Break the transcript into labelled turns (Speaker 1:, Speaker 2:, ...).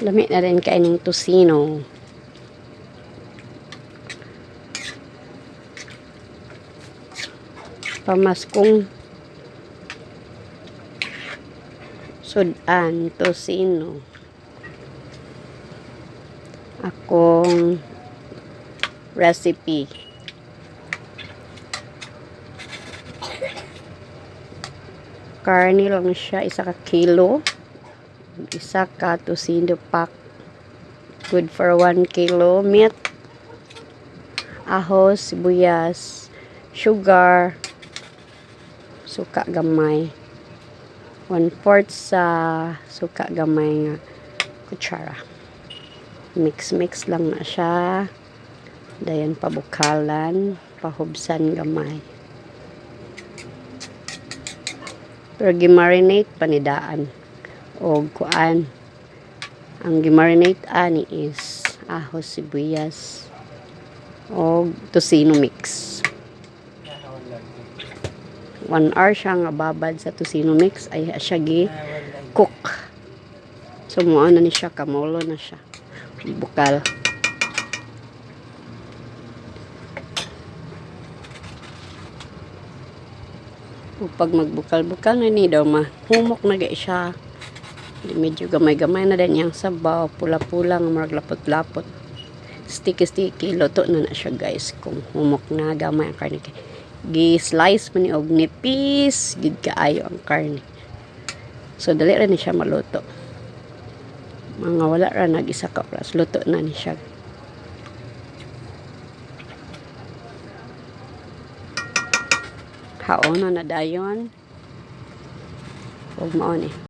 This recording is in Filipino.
Speaker 1: Lami na rin kaining tosino. Pamaskong sudan, tosino. Akong recipe. Karne lang siya, 1 kilo. 1 tosino pack. Good for 1 kilo. Meat, ahos, sibuyas, sugar, suka gamay. 1/4 sa suka gamay nga kutsara. Mix lang na siya. Dayan pabukalan, pahubsan gamay. Pero gimarinate panidaan o kuan. Ang gimarinate ani is ahos, sibuyas o tosino mix. 1 hour siya nga babad sa tosino mix ay siya gi cook. So mo na ni siya, kamulo na siya. Bukal. Pag magbukal-bukal na ni daw mahumok na gay siya. Medyo gamay-gamay na din yung sabaw, pula-pula nga marag lapot-lapot. Sticky-sticky, luto na siya guys. Kung humok na gamay ang karne. Gi-slice man ni og nipis, gid kaayo ang karne. So dali ra ni siya maluto. Mga wala ra nag-isa ka oras, luto na ni siya. Haon na dayon. Huwag maon eh.